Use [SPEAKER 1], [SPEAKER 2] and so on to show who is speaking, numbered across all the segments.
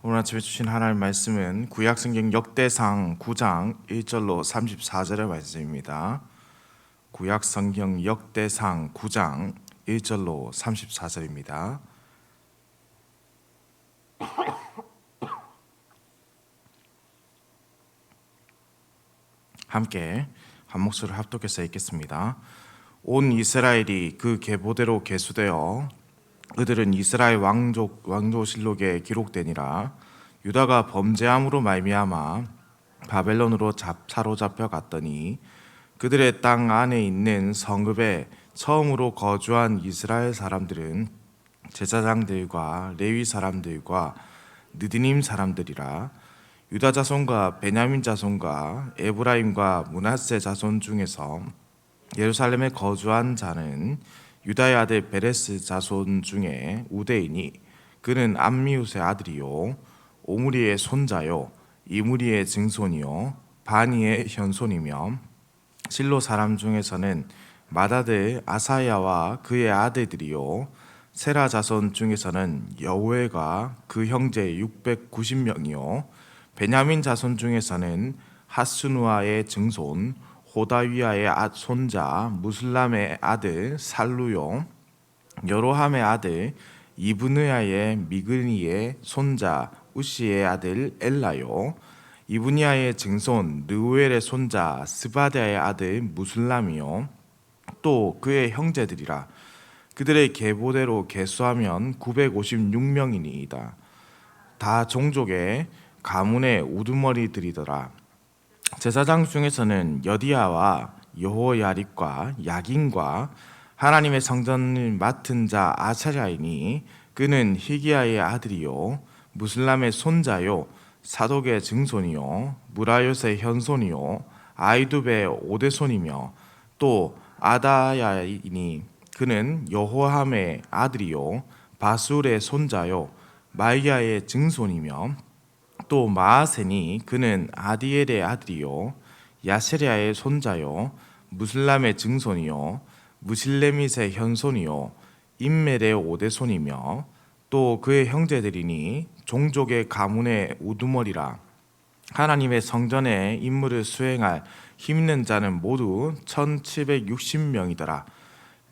[SPEAKER 1] 오늘 아침에 주신 하나님 말씀은 구약성경 역대상 9장 1절로 34절의 말씀입니다. 구약성경 역대상 9장 1절로 34절입니다. 함께 한 목소리를 합독해서 읽겠습니다. 온 이스라엘이 그 계보대로 계수되어 그들은 이스라엘 왕조실록에 기록되니라. 유다가 범죄함으로 말미암아 바벨론으로 사로잡혀 갔더니 그들의 땅 안에 있는 성읍에 처음으로 거주한 이스라엘 사람들은 제사장들과 레위 사람들과 느디님 사람들이라. 유다 자손과 베냐민 자손과 에브라임과 므낫세 자손 중에서 예루살렘에 거주한 자는 유다의 아들 베레스 자손 중에 우대이니 그는 암미웃의 아들이요 오므리의 손자요 이므리의 증손이요 바니의 현손이며 실로 사람 중에서는 맏아들 아사야와 그의 아들들이요 세라 자손 중에서는 여우엘과 그 형제 690명이요 베냐민 자손 중에서는 하스누아의 증손 호다위아의 손자 무슬람의 아들 살루요 여로함의 아들 이브느야의 미그니의 손자 우시의 아들 엘라요 이브니야의 증손 르우엘의 손자 스바다의 아들 무슬람이요 또 그의 형제들이라. 그들의 계보대로 계수하면 956명이니이다. 다 종족의 가문의 우두머리들이더라. 제사장 중에서는 여디야와 여호야립과 야긴과 하나님의 성전을 맡은 자 아사랴이니 그는 희기야의 아들이요 무슬람의 손자요 사독의 증손이요 무라요의 현손이요 아이두베의 오대손이며 또 아다야이니 그는 여호함의 아들이요 바술의 손자요 말기야의 증손이며 또 마아센이 그는 아디엘의 아들이요 야세랴의 손자요 무슬람의 증손이요 무실레밋의 현손이요 임멜의 오대손이며 또 그의 형제들이니 종족의 가문의 우두머리라. 하나님의 성전에 임무를 수행할 힘있는 자는 모두 1760명이더라.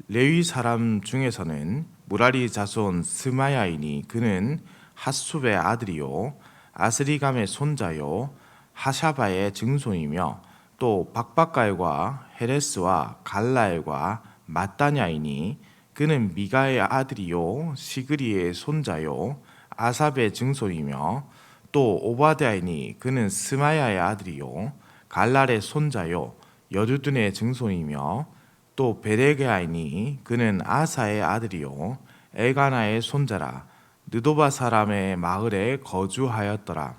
[SPEAKER 1] 레위 사람 중에서는 무라리 자손 스마야이니 그는 핫숲의 아들이요 아스리감의 손자요 하샤바의 증손이며 또 박박갈과 헤레스와 갈라엘과 마따냐이니 그는 미가의 아들이요 시그리의 손자요 아삽의 증손이며 또 오바댜이니 그는 스마야의 아들이요 갈랄의 손자요 여두둔의 증손이며 또 베레게아이니 그는 아사의 아들이요 엘가나의 손자라. 느도바 사람의 마을에 거주하였더라.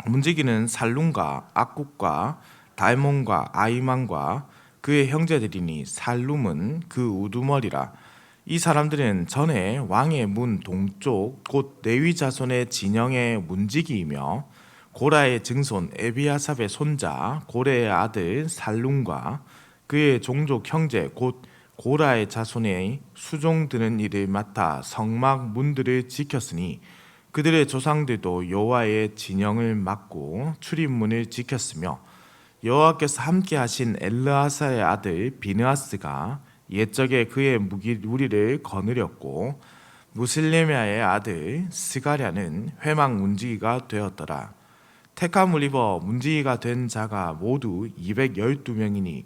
[SPEAKER 1] 문지기는 살룸과 악국과 달몬과 아이만과 그의 형제들이니 살룸은 그 우두머리라. 이 사람들은 전에 왕의 문 동쪽 곧 레위 자손의 진영의 문지기이며 고라의 증손 에비아삽의 손자 고레의 아들 살룸과 그의 종족 형제 곧 고라의 자손의 수종드는 일을 맡아 성막 문들을 지켰으니 그들의 조상들도 여호와의 진영을 맡고 출입문을 지켰으며 여호와께서 함께 하신 엘르아사의 아들 비느하스가 옛적에 그의 무리를 거느렸고 무슬레미아의 아들 스가랴는 회막 문지기가 되었더라. 택함을 입어 문지기가 된 자가 모두 212명이니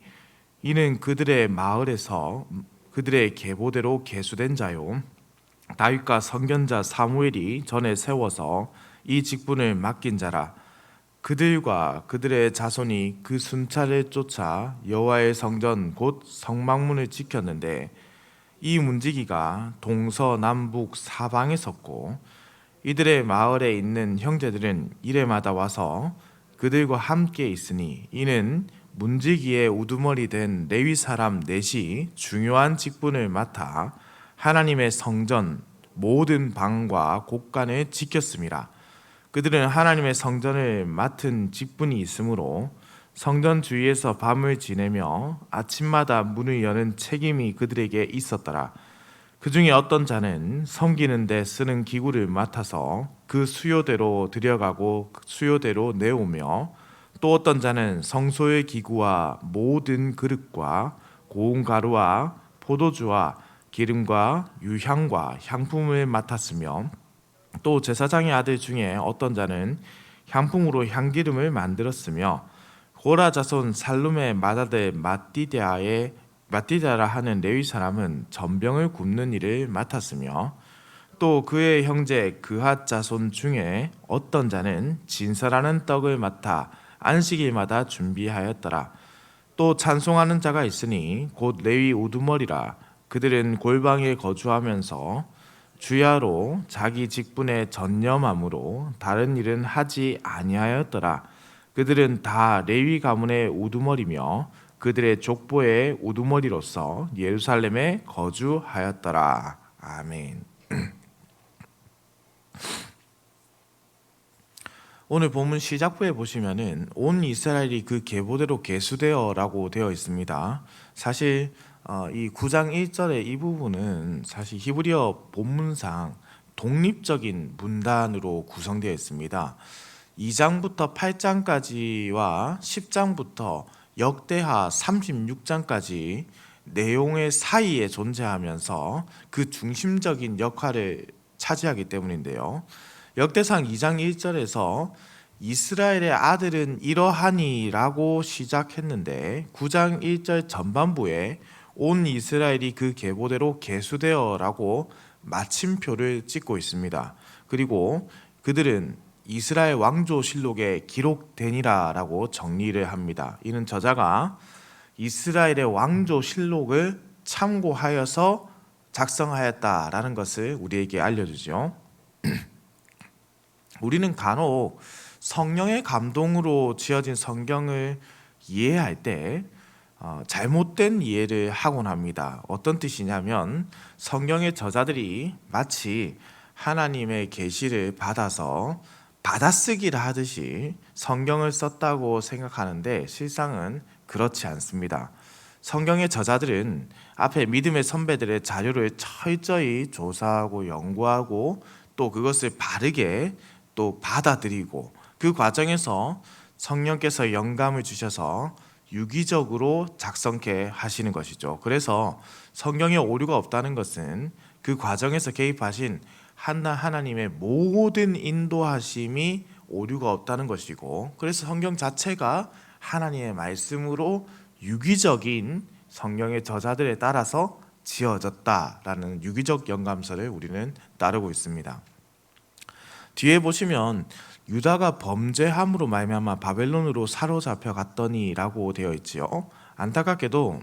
[SPEAKER 1] 이는 그들의 마을에서 그들의 계보대로 계수된 자요 다윗과 선견자 사무엘이 전에 세워서 이 직분을 맡긴 자라. 그들과 그들의 자손이 그 순찰을 쫓아 여호와의 성전 곧 성막문을 지켰는데 이 문지기가 동서남북 사방에 섰고 이들의 마을에 있는 형제들은 이레마다 와서 그들과 함께 있으니 이는 문지기의 우두머리 된 레위 사람 넷이 중요한 직분을 맡아 하나님의 성전 모든 방과 곳간을 지켰습니다. 그들은 하나님의 성전을 맡은 직분이 있으므로 성전 주위에서 밤을 지내며 아침마다 문을 여는 책임이 그들에게 있었더라. 그 중에 어떤 자는 섬기는 데 쓰는 기구를 맡아서 그 수요대로 들여가고 그 수요대로 내오며, 또 어떤 자는 성소의 기구와 모든 그릇과 고운 가루와 포도주와 기름과 유향과 향품을 맡았으며, 또 제사장의 아들 중에 어떤 자는 향품으로 향기름을 만들었으며, 고라 자손 살룸의 맏아들 마띠다라 하는 레위 사람은 전병을 굽는 일을 맡았으며, 또 그의 형제 그핫 자손 중에 어떤 자는 진설하는 떡을 맡아 안식일마다 준비하였더라. 또 찬송하는 자가 있으니 곧 레위 우두머리라. 그들은 골방에 거주하면서 주야로 자기 직분에 전념함으로 다른 일은 하지 아니하였더라. 그들은 다 레위 가문의 우두머리며 그들의 족보의 우두머리로서 예루살렘에 거주하였더라. 아멘. 오늘 본문 시작부에 보시면은 온 이스라엘이 그 계보대로 계수되어라고 되어 있습니다. 사실 이 9장 1절의 이 부분은 사실 히브리어 본문상 독립적인 문단으로 구성되어 있습니다. 2장부터 8장까지와 10장부터 역대하 36장까지 내용의 사이에 존재하면서 그 중심적인 역할을 차지하기 때문인데요. 역대상 2장 1절에서 이스라엘의 아들은 이러하니 라고 시작했는데 9장 1절 전반부에 온 이스라엘이 그 계보대로 계수되어 라고 마침표를 찍고 있습니다. 그리고 그들은 이스라엘 왕조실록에 기록되니라 라고 정리를 합니다. 이는 저자가 이스라엘의 왕조실록을 참고하여서 작성하였다라는 것을 우리에게 알려주죠. 우리는 간혹 성령의 감동으로 지어진 성경을 이해할 때 잘못된 이해를 하곤 합니다. 어떤 뜻이냐면 성경의 저자들이 마치 하나님의 계시를 받아서 받아쓰기를 하듯이 성경을 썼다고 생각하는데 실상은 그렇지 않습니다. 성경의 저자들은 앞에 믿음의 선배들의 자료를 철저히 조사하고 연구하고 또 그것을 바르게 또 받아들이고 그 과정에서 성령께서 영감을 주셔서 유기적으로 작성케 하시는 것이죠. 그래서 성경에 오류가 없다는 것은 그 과정에서 개입하신 하나님의 모든 인도하심이 오류가 없다는 것이고, 그래서 성경 자체가 하나님의 말씀으로 유기적인 성경의 저자들에 따라서 지어졌다라는 유기적 영감서를 우리는 따르고 있습니다. 뒤에 보시면 유다가 범죄함으로 말미암아 바벨론으로 사로잡혀 갔더니라고 되어 있지요. 안타깝게도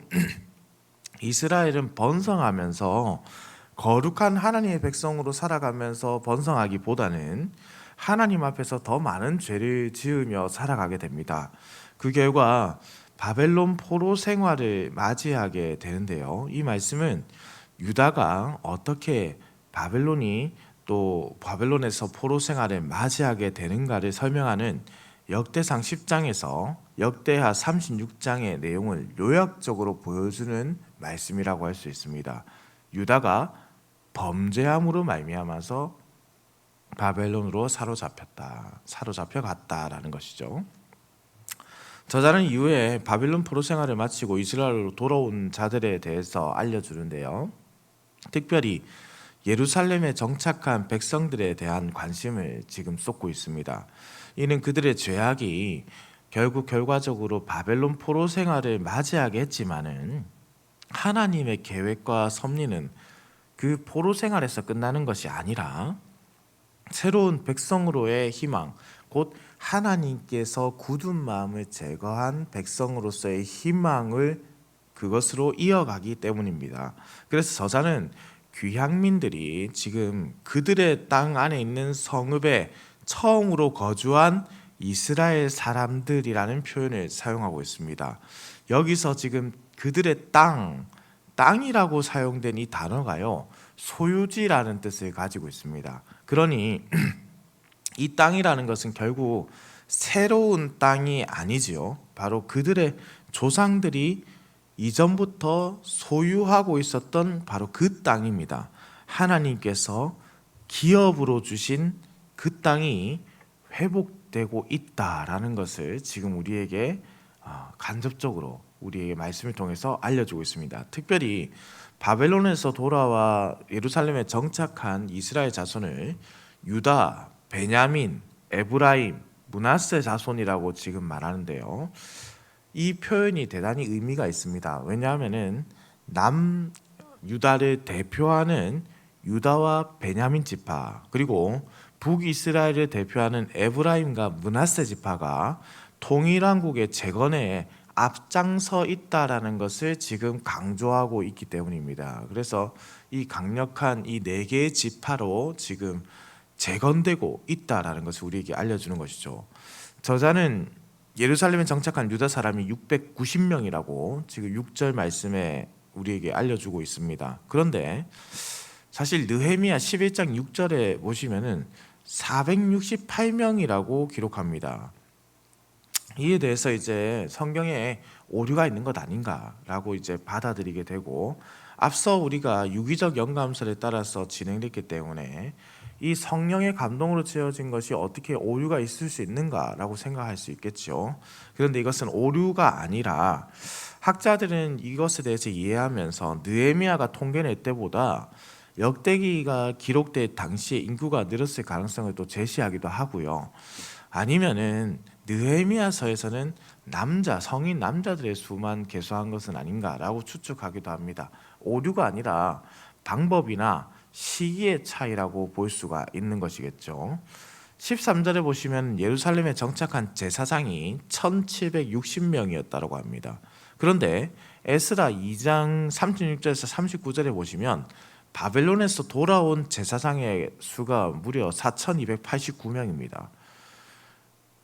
[SPEAKER 1] 이스라엘은 번성하면서 거룩한 하나님의 백성으로 살아가면서 번성하기보다는 하나님 앞에서 더 많은 죄를 지으며 살아가게 됩니다. 그 결과 바벨론 포로 생활을 맞이하게 되는데요. 이 말씀은 유다가 어떻게 바벨론에서 포로 생활을 맞이하게 되는가를 설명하는 역대상 10장에서 역대하 36장의 내용을 요약적으로 보여주는 말씀이라고 할 수 있습니다. 유다가 범죄함으로 말미암아서 바벨론으로 사로잡혀 갔다라는 것이죠. 저자는 이후에 바빌론 포로 생활을 마치고 이스라엘로 돌아온 자들에 대해서 알려주는데요. 특별히 예루살렘에 정착한 백성들에 대한 관심을 지금 쏟고 있습니다. 이는 그들의 죄악이 결과적으로 바벨론 포로 생활을 맞이하게 했지만은 하나님의 계획과 섭리는 그 포로 생활에서 끝나는 것이 아니라 새로운 백성으로의 희망, 곧 하나님께서 굳은 마음을 제거한 백성으로서의 희망을 그것으로 이어가기 때문입니다. 그래서 저자는 귀향민들이 지금 그들의 땅 안에 있는 성읍에 처음으로 거주한 이스라엘 사람들이라는 표현을 사용하고 있습니다. 여기서 지금 그들의 땅이라고 사용된 이 단어가요, 소유지라는 뜻을 가지고 있습니다. 그러니 이 땅이라는 것은 결국 새로운 땅이 아니지요. 바로 그들의 조상들이 이전부터 소유하고 있었던 바로 그 땅입니다. 하나님께서 기업으로 주신 그 땅이 회복되고 있다라는 것을 지금 우리에게 간접적으로 우리에게 말씀을 통해서 알려주고 있습니다. 특별히 바벨론에서 돌아와 예루살렘에 정착한 이스라엘 자손을 유다, 베냐민, 에브라임, 므낫세 자손이라고 지금 말하는데요. 이 표현이 대단히 의미가 있습니다. 왜냐하면은 남유다를 대표하는 유다와 베냐민 지파, 그리고 북이스라엘을 대표하는 에브라임과 므낫세 지파가 통일왕국의 재건에 앞장서 있다라는 것을 지금 강조하고 있기 때문입니다. 그래서 이 강력한 이 네 개의 지파로 지금 재건되고 있다라는 것을 우리에게 알려주는 것이죠. 저자는 예루살렘에 정착한 유다 사람이 690명이라고 지금 6절 말씀에 우리에게 알려주고 있습니다. 그런데 사실 느헤미야 11장 6절에 보시면은 468명이라고 기록합니다. 이에 대해서 이제 성경에 오류가 있는 것 아닌가라고 이제 받아들이게 되고, 앞서 우리가 유기적 연감설에 따라서 진행됐기 때문에 이 성령의 감동으로 지어진 것이 어떻게 오류가 있을 수 있는가라고 생각할 수 있겠죠. 그런데 이것은 오류가 아니라 학자들은 이것에 대해서 이해하면서 느헤미야가 통계낼 때보다 역대기가 기록될 당시에 인구가 늘었을 가능성을 또 제시하기도 하고요. 아니면은 느헤미야서에서는 성인 남자들의 수만 계수한 것은 아닌가라고 추측하기도 합니다. 오류가 아니라 방법이나 시기의 차이라고 볼 수가 있는 것이겠죠. 13절에 보시면 예루살렘에 정착한 제사장이 1760명이었다고 합니다. 그런데 에스라 2장 36절에서 39절에 보시면 바벨론에서 돌아온 제사장의 수가 무려 4289명입니다.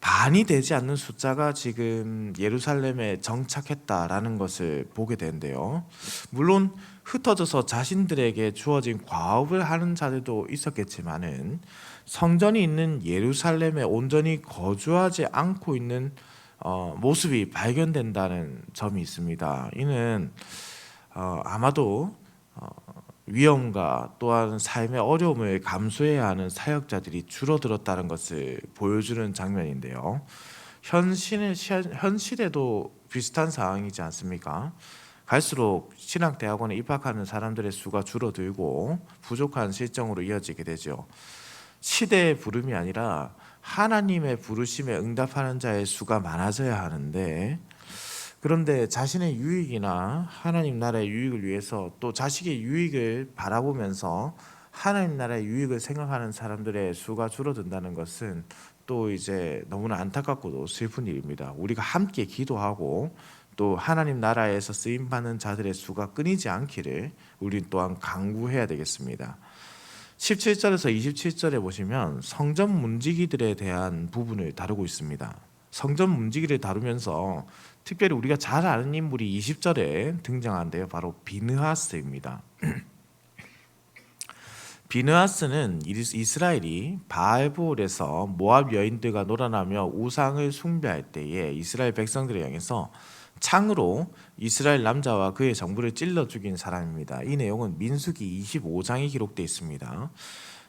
[SPEAKER 1] 반이 되지 않는 숫자가 지금 예루살렘에 정착했다라는 것을 보게 되는데요. 물론 흩어져서 자신들에게 주어진 과업을 하는 자들도 있었겠지만은 성전이 있는 예루살렘에 온전히 거주하지 않고 있는 모습이 발견된다는 점이 있습니다. 이는 아마도 위험과 또한 삶의 어려움을 감수해야 하는 사역자들이 줄어들었다는 것을 보여주는 장면인데요. 현실에도 비슷한 상황이지 않습니까? 갈수록 신학대학원에 입학하는 사람들의 수가 줄어들고 부족한 실정으로 이어지게 되죠. 시대의 부름이 아니라 하나님의 부르심에 응답하는 자의 수가 많아져야 하는데, 그런데 자신의 유익이나 하나님 나라의 유익을 위해서 또 자식의 유익을 바라보면서 하나님 나라의 유익을 생각하는 사람들의 수가 줄어든다는 것은 또 이제 너무나 안타깝고도 슬픈 일입니다. 우리가 함께 기도하고 또 하나님 나라에서 쓰임 받는 자들의 수가 끊이지 않기를 우리 또한 간구해야 되겠습니다. 17절에서 27절에 보시면 성전 문지기들에 대한 부분을 다루고 있습니다. 성전 문지기를 다루면서 특별히 우리가 잘 아는 인물이 20절에 등장하는데요. 바로 비느하스입니다. 비느하스는 이스라엘이 바알볼에서 모압 여인들과 놀아나며 우상을 숭배할 때에 이스라엘 백성들을 향해서 창으로 이스라엘 남자와 그의 정부를 찔러 죽인 사람입니다. 이 내용은 민수기 25장에 기록되어 있습니다.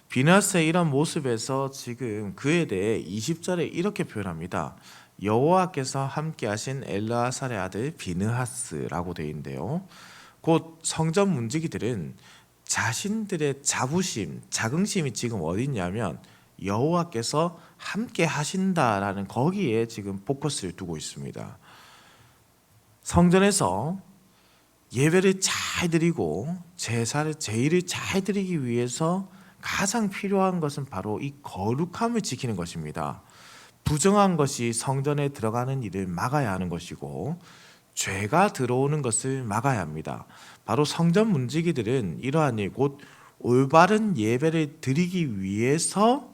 [SPEAKER 1] 비느하스의 이런 모습에서 지금 그에 대해 20절에 이렇게 표현합니다. 여호와께서 함께하신 엘르아살의 아들 비느하스라고 되어 있는데요. 곧 성전 문지기들은 자신들의 자부심, 자긍심이 지금 어디 있냐면 여호와께서 함께 하신다라는 거기에 지금 포커스를 두고 있습니다. 성전에서 예배를 잘 드리고 제일을 잘 드리기 위해서 가장 필요한 것은 바로 이 거룩함을 지키는 것입니다. 부정한 것이 성전에 들어가는 일을 막아야 하는 것이고 죄가 들어오는 것을 막아야 합니다. 바로 성전 문지기들은 이러한 일, 곧 올바른 예배를 드리기 위해서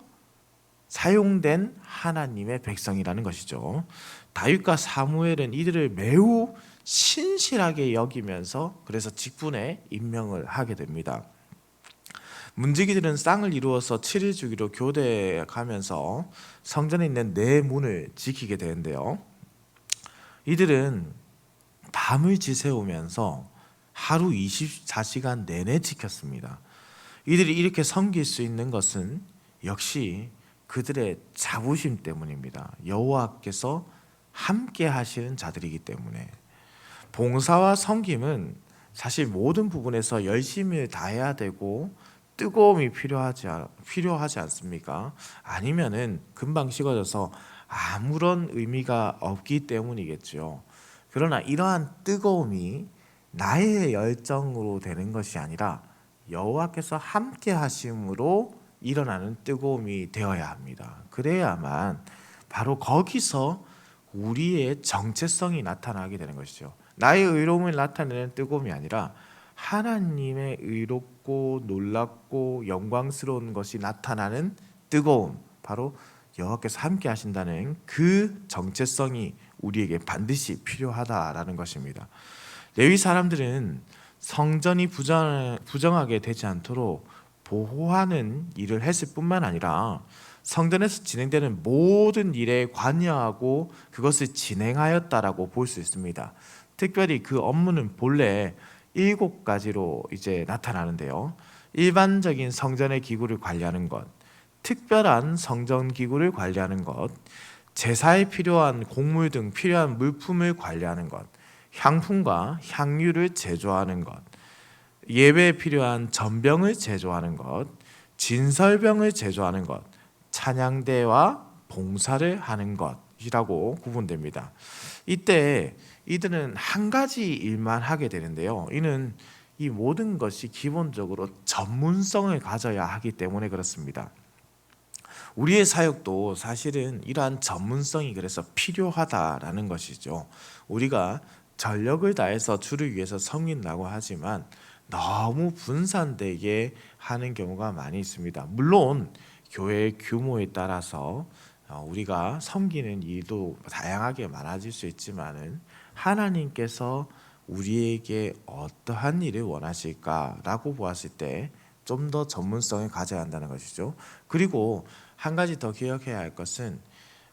[SPEAKER 1] 사용된 하나님의 백성이라는 것이죠. 다윗과 사무엘은 이들을 매우 신실하게 여기면서 그래서 직분에 임명을 하게 됩니다. 문지기들은 쌍을 이루어서 7일 주기로 교대에 가면서 성전에 있는 네 문을 지키게 되는데요. 이들은 밤을 지새우면서 하루 24시간 내내 지켰습니다. 이들이 이렇게 섬길 수 있는 것은 역시 그들의 자부심 때문입니다. 여호와께서 함께 하시는 자들이기 때문에. 봉사와 섬김은 사실 모든 부분에서 열심히 다해야 되고 뜨거움이 필요하지 않습니까? 아니면은 금방 식어져서 아무런 의미가 없기 때문이겠죠. 그러나 이러한 뜨거움이 나의 열정으로 되는 것이 아니라 여호와께서 함께 하심으로 일어나는 뜨거움이 되어야 합니다. 그래야만 바로 거기서 우리의 정체성이 나타나게 되는 것이죠. 나의 의로움을 나타내는 뜨거움이 아니라 하나님의 의롭고 놀랍고 영광스러운 것이 나타나는 뜨거움, 바로 여호와께서 함께 하신다는 그 정체성이 우리에게 반드시 필요하다라는 것입니다. 레위 사람들은 성전이 부정하게 되지 않도록 보호하는 일을 했을 뿐만 아니라 성전에서 진행되는 모든 일에 관여하고 그것을 진행하였다라고 볼 수 있습니다. 특별히 그 업무는 본래 7가지로 이제 나타나는데요. 일반적인 성전의 기구를 관리하는 것, 특별한 성전 기구를 관리하는 것, 제사에 필요한 곡물 등 필요한 물품을 관리하는 것, 향품과 향유를 제조하는 것, 예배에 필요한 전병을 제조하는 것, 진설병을 제조하는 것, 찬양대와 봉사를 하는 것이라고 구분됩니다. 이때 이들은 한 가지 일만 하게 되는데요. 이는 이 모든 것이 기본적으로 전문성을 가져야 하기 때문에 그렇습니다. 우리의 사역도 사실은 이러한 전문성이 그래서 필요하다라는 것이죠. 우리가 전력을 다해서 주를 위해서 섬긴다고 하지만 너무 분산되게 하는 경우가 많이 있습니다. 물론 교회의 규모에 따라서 우리가 섬기는 일도 다양하게 많아질 수 있지만은 하나님께서 우리에게 어떠한 일을 원하실까라고 보았을 때 좀 더 전문성을 가져야 한다는 것이죠. 그리고 한 가지 더 기억해야 할 것은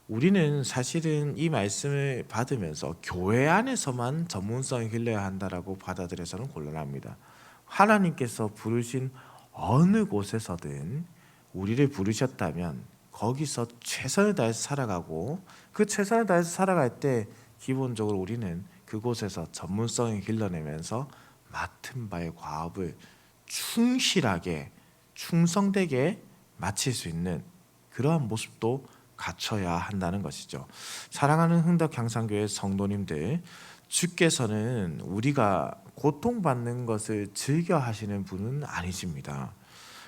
[SPEAKER 1] 우리는 사실은 이 말씀을 받으면서 교회 안에서만 전문성을 길러야 한다라고 받아들여서는 곤란합니다. 하나님께서 부르신 어느 곳에서든 우리를 부르셨다면 거기서 최선을 다해서 살아가고 그 최선을 다해서 살아갈 때 기본적으로 우리는 그곳에서 전문성을 길러내면서 맡은 바의 과업을 충실하게 충성되게 마칠 수 있는 그러한 모습도 갖춰야 한다는 것이죠. 사랑하는 흥덕향상교회 성도님들, 주께서는 우리가 고통받는 것을 즐겨 하시는 분은 아니십니다.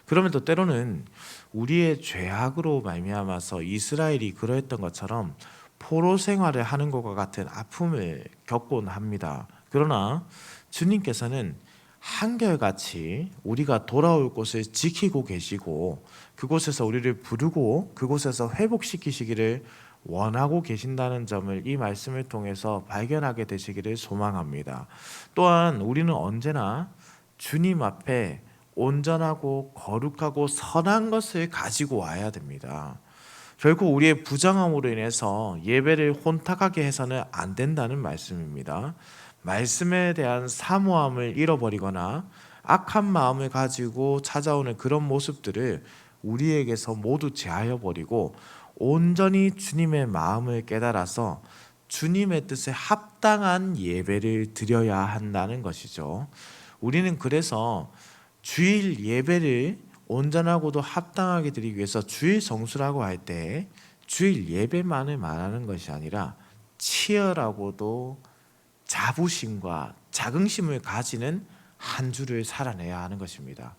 [SPEAKER 1] 그러면도 때로는 우리의 죄악으로 말미암아서 이스라엘이 그러했던 것처럼 포로 생활을 하는 것과 같은 아픔을 겪곤 합니다. 그러나 주님께서는 한결같이 우리가 돌아올 곳을 지키고 계시고 그곳에서 우리를 부르고 그곳에서 회복시키시기를 원하고 계신다는 점을 이 말씀을 통해서 발견하게 되시기를 소망합니다. 또한 우리는 언제나 주님 앞에 온전하고 거룩하고 선한 것을 가지고 와야 됩니다. 결국 우리의 부정함으로 인해서 예배를 혼탁하게 해서는 안 된다는 말씀입니다. 말씀에 대한 사모함을 잃어버리거나 악한 마음을 가지고 찾아오는 그런 모습들을 우리에게서 모두 제하여 버리고 온전히 주님의 마음을 깨달아서 주님의 뜻에 합당한 예배를 드려야 한다는 것이죠. 우리는 그래서 주일 예배를 온전하고도 합당하게 드리기 위해서 주일 성수라고 할 때 주일 예배만을 말하는 것이 아니라 치열하고도 자부심과 자긍심을 가지는 한 주를 살아내야 하는 것입니다.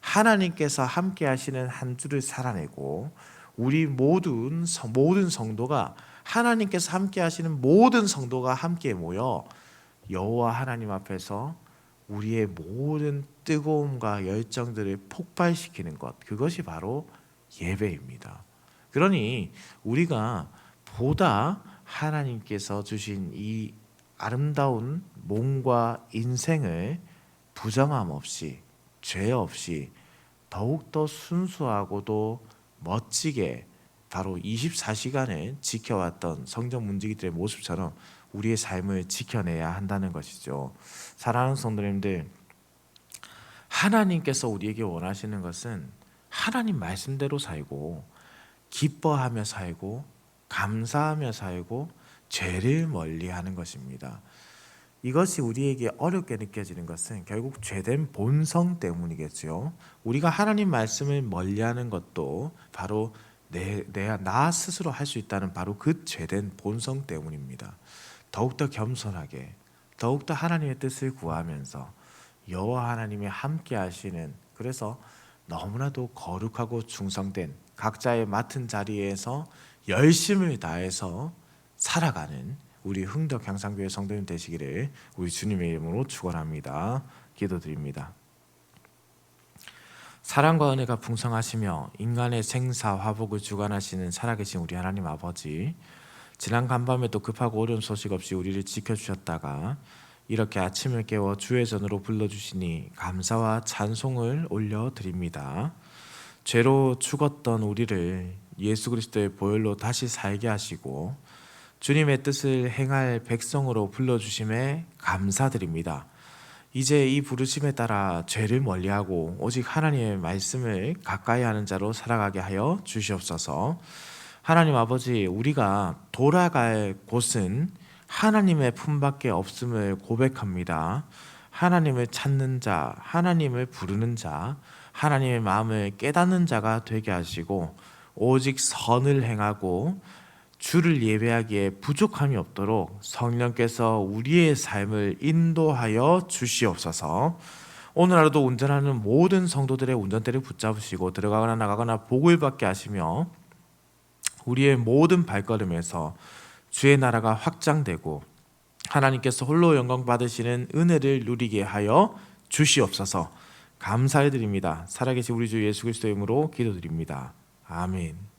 [SPEAKER 1] 하나님께서 함께 하시는 한 주를 살아내고 우리 모든 성도가 하나님께서 함께 하시는 모든 성도가 함께 모여 여호와 하나님 앞에서 우리의 모든 뜨거움과 열정들을 폭발시키는 것, 그것이 바로 예배입니다. 그러니 우리가 보다 하나님께서 주신 이 아름다운 몸과 인생을 부정함 없이 죄 없이 더욱더 순수하고도 멋지게 바로 24시간을 지켜왔던 성전 문지기들의 모습처럼 우리의 삶을 지켜내야 한다는 것이죠. 사랑하는 성도님들, 하나님께서 우리에게 원하시는 것은 하나님 말씀대로 살고 기뻐하며 살고 감사하며 살고 죄를 멀리하는 것입니다. 이것이 우리에게 어렵게 느껴지는 것은 결국 죄된 본성 때문이겠죠. 우리가 하나님 말씀을 멀리하는 것도 바로 나 스스로 할 수 있다는 바로 그 죄된 본성 때문입니다. 더욱더 겸손하게 더욱더 하나님의 뜻을 구하면서 여호와 하나님이 함께 하시는, 그래서 너무나도 거룩하고 충성된 각자의 맡은 자리에서 열심을 다해서 살아가는 우리 흥덕 향상교회 성도님 되시기를 우리 주님의 이름으로 축원합니다. 기도드립니다. 사랑과 은혜가 풍성하시며 인간의 생사 화복을 주관하시는 살아계신 우리 하나님 아버지, 지난 간밤에도 급하고 어려운 소식 없이 우리를 지켜주셨다가 이렇게 아침을 깨워 주의 전으로 불러주시니 감사와 찬송을 올려드립니다. 죄로 죽었던 우리를 예수 그리스도의 보혈로 다시 살게 하시고 주님의 뜻을 행할 백성으로 불러주심에 감사드립니다. 이제 이 부르심에 따라 죄를 멀리하고 오직 하나님의 말씀을 가까이 하는 자로 살아가게 하여 주시옵소서. 하나님 아버지, 우리가 돌아갈 곳은 하나님의 품밖에 없음을 고백합니다. 하나님을 찾는 자, 하나님을 부르는 자, 하나님의 마음을 깨닫는 자가 되게 하시고 오직 선을 행하고 주를 예배하기에 부족함이 없도록 성령께서 우리의 삶을 인도하여 주시옵소서. 오늘 하루도 운전하는 모든 성도들의 운전대를 붙잡으시고 들어가거나 나가거나 복을 받게 하시며 우리의 모든 발걸음에서 주의 나라가 확장되고 하나님께서 홀로 영광 받으시는 은혜를 누리게 하여 주시옵소서. 감사드립니다. 살아계신 우리 주 예수 그리스도의 이름으로 기도드립니다. 아멘.